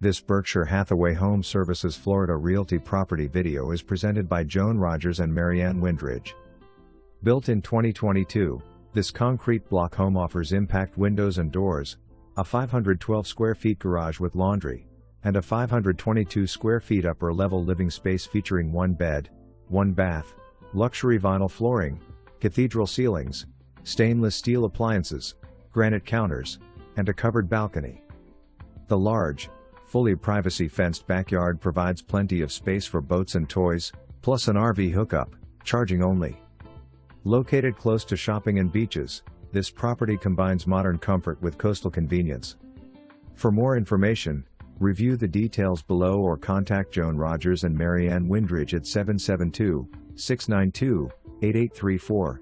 This Berkshire Hathaway HomeServices Florida Realty property video is presented by Joan Rogers and Marianne Windridge. Built in 2022, this concrete block home offers impact windows and doors, a 512 square feet garage with laundry, and a 522 square feet upper-level living space featuring 1 bed, 1 bath, luxury vinyl flooring, cathedral ceilings, stainless steel appliances, granite counters, and a covered balcony. The large, fully privacy-fenced backyard provides plenty of space for boats and toys, plus an RV hookup, charging only. Located close to shopping and beaches, this property combines modern comfort with coastal convenience. For more information, review the details below or contact Joan Rogers and Marianne Windridge at 772-692-8834.